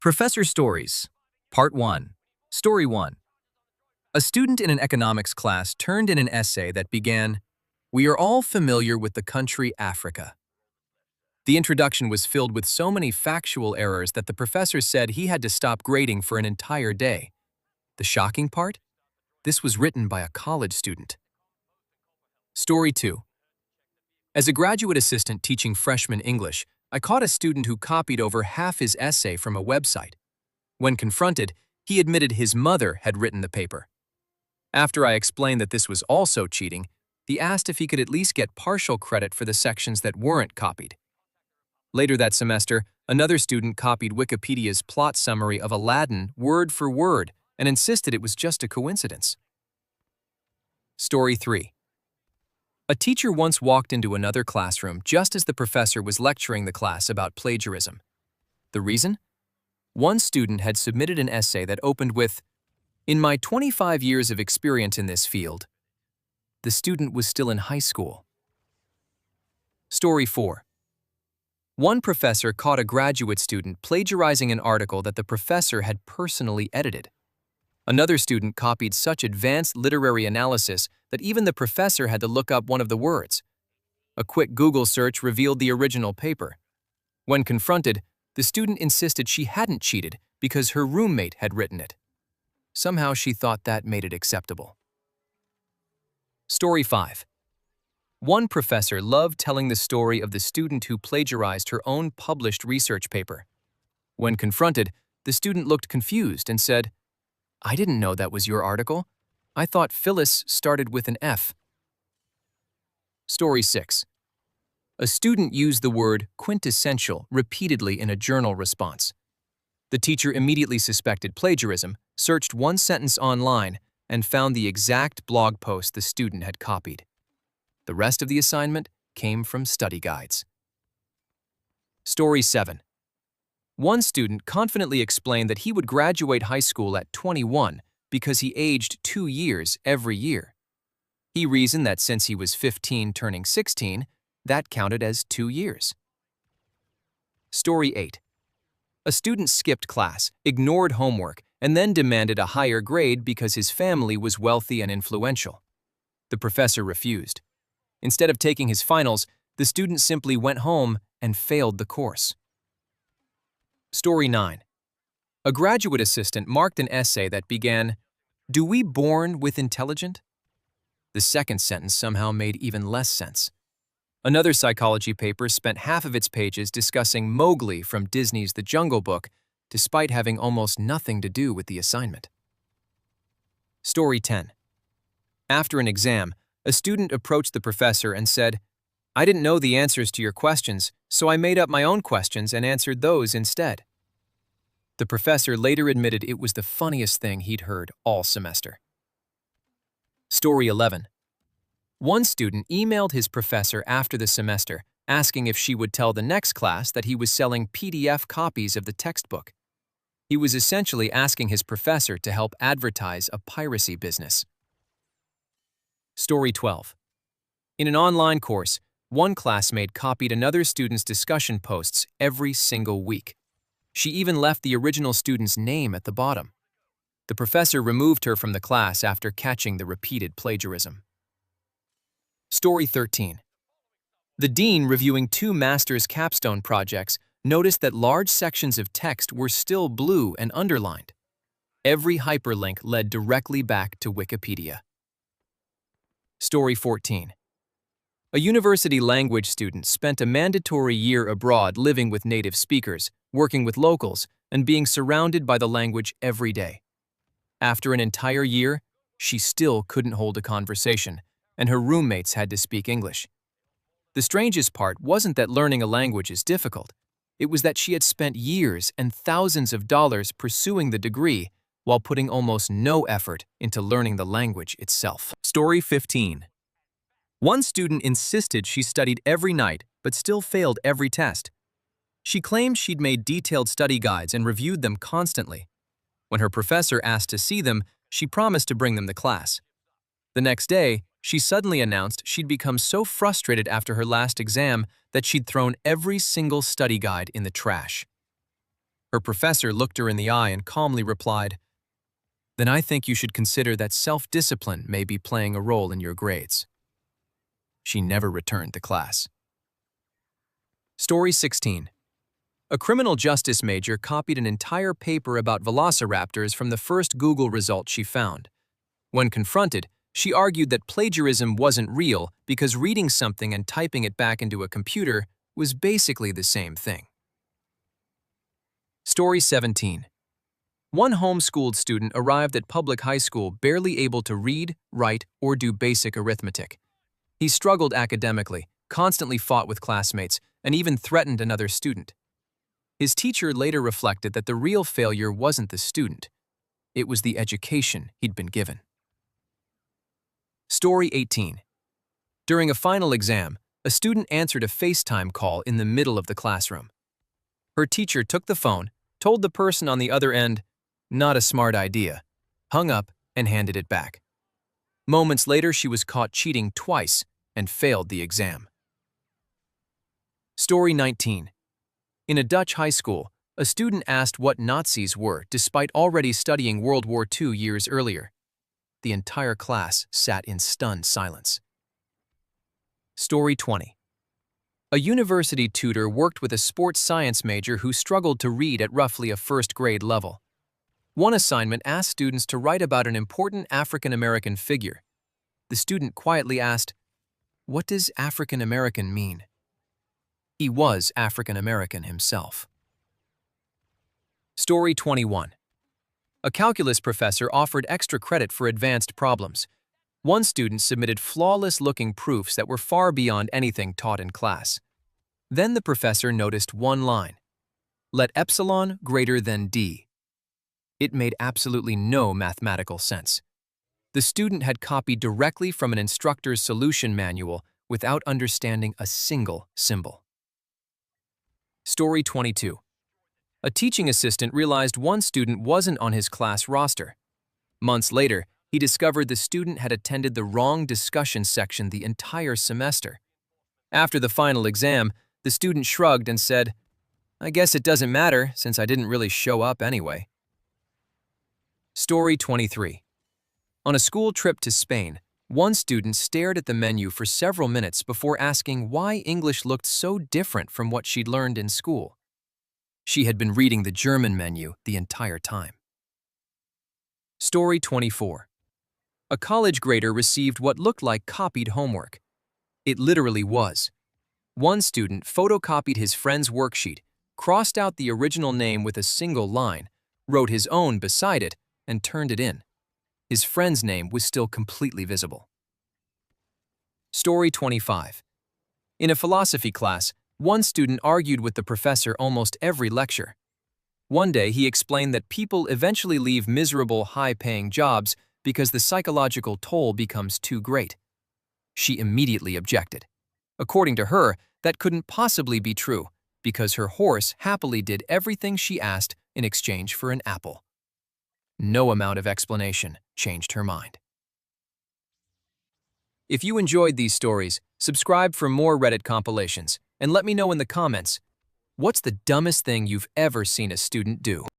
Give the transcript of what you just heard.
Professor Stories, Part 1. Story 1. A student in an economics class turned in an essay that began, "We are all familiar with the country Africa." The introduction was filled with so many factual errors that the professor said he had to stop grading for an entire day. The shocking part? This was written by a college student. Story 2. As a graduate assistant teaching freshman English, I caught a student who copied over half his essay from a website. When confronted, he admitted his mother had written the paper. After I explained that this was also cheating, he asked if he could at least get partial credit for the sections that weren't copied. Later that semester, another student copied Wikipedia's plot summary of Aladdin word for word and insisted it was just a coincidence. Story 3. A teacher once walked into another classroom just as the professor was lecturing the class about plagiarism. The reason? One student had submitted an essay that opened with, "In my 25 years of experience in this field." The student was still in high school. Story 4. One professor caught a graduate student plagiarizing an article that the professor had personally edited. Another student copied such advanced literary analysis that even the professor had to look up one of the words. A quick Google search revealed the original paper. When confronted, the student insisted she hadn't cheated because her roommate had written it. Somehow she thought that made it acceptable. Story 5. One professor loved telling the story of the student who plagiarized her own published research paper. When confronted, the student looked confused and said, "I didn't know that was your article. I thought Phyllis started with an F." Story 6. A student used the word quintessential repeatedly in a journal response. The teacher immediately suspected plagiarism, searched one sentence online, and found the exact blog post the student had copied. The rest of the assignment came from study guides. Story 7. One student confidently explained that he would graduate high school at 21 because he aged 2 years every year. He reasoned that since he was 15 turning 16, that counted as 2 years. Story 8. A student skipped class, ignored homework, and then demanded a higher grade because his family was wealthy and influential. The professor refused. Instead of taking his finals, the student simply went home and failed the course. Story 9. A graduate assistant marked an essay that began, "Do we born with intelligent?" The second sentence somehow made even less sense. Another psychology paper spent half of its pages discussing Mowgli from Disney's The Jungle Book, despite having almost nothing to do with the assignment. Story 10. After an exam, a student approached the professor and said, "I didn't know the answers to your questions, so I made up my own questions and answered those instead." The professor later admitted it was the funniest thing he'd heard all semester. Story 11. One student emailed his professor after the semester, asking if she would tell the next class that he was selling PDF copies of the textbook. He was essentially asking his professor to help advertise a piracy business. Story 12. In an online course, one classmate copied another student's discussion posts every single week. She even left the original student's name at the bottom. The professor removed her from the class after catching the repeated plagiarism. Story 13. The dean, reviewing 2 master's capstone projects, noticed that large sections of text were still blue and underlined. Every hyperlink led directly back to Wikipedia. Story 14. A university language student spent a mandatory year abroad living with native speakers, working with locals, and being surrounded by the language every day. After an entire year, she still couldn't hold a conversation, and her roommates had to speak English. The strangest part wasn't that learning a language is difficult. It was that she had spent years and thousands of dollars pursuing the degree while putting almost no effort into learning the language itself. Story 15. One student insisted she studied every night but still failed every test. She claimed she'd made detailed study guides and reviewed them constantly. When her professor asked to see them, she promised to bring them to class. The next day, she suddenly announced she'd become so frustrated after her last exam that she'd thrown every single study guide in the trash. Her professor looked her in the eye and calmly replied, "Then I think you should consider that self-discipline may be playing a role in your grades." She never returned to class. Story 16. A criminal justice major copied an entire paper about velociraptors from the first Google result she found. When confronted, she argued that plagiarism wasn't real because reading something and typing it back into a computer was basically the same thing. Story 17. One homeschooled student arrived at public high school barely able to read, write, or do basic arithmetic. He struggled academically, constantly fought with classmates, and even threatened another student. His teacher later reflected that the real failure wasn't the student. It was the education he'd been given. Story 18. During a final exam, a student answered a FaceTime call in the middle of the classroom. Her teacher took the phone, told the person on the other end, "Not a smart idea," hung up, and handed it back. Moments later, she was caught cheating twice and failed the exam. Story 19. In a Dutch high school, a student asked what Nazis were despite already studying World War II years earlier. The entire class sat in stunned silence. Story 20. A university tutor worked with a sports science major who struggled to read at roughly a first-grade level. One assignment asked students to write about an important African-American figure. The student quietly asked, "What does African-American mean?" He was African-American himself. Story 21. A calculus professor offered extra credit for advanced problems. One student submitted flawless-looking proofs that were far beyond anything taught in class. Then the professor noticed one line: "Let epsilon greater than d." It made absolutely no mathematical sense. The student had copied directly from an instructor's solution manual without understanding a single symbol. Story 22. A teaching assistant realized one student wasn't on his class roster. Months later, he discovered the student had attended the wrong discussion section the entire semester. After the final exam, the student shrugged and said, "I guess it doesn't matter since I didn't really show up anyway." Story 23. On a school trip to Spain, one student stared at the menu for several minutes before asking why English looked so different from what she'd learned in school. She had been reading the German menu the entire time. Story 24. A college grader received what looked like copied homework. It literally was. One student photocopied his friend's worksheet, crossed out the original name with a single line, wrote his own beside it, and turned it in. His friend's name was still completely visible. Story 25. In a philosophy class, one student argued with the professor almost every lecture. One day, he explained that people eventually leave miserable, high-paying jobs because the psychological toll becomes too great. She immediately objected. According to her, that couldn't possibly be true because her horse happily did everything she asked in exchange for an apple. No amount of explanation changed her mind. If you enjoyed these stories, subscribe for more Reddit compilations and let me know in the comments, what's the dumbest thing you've ever seen a student do?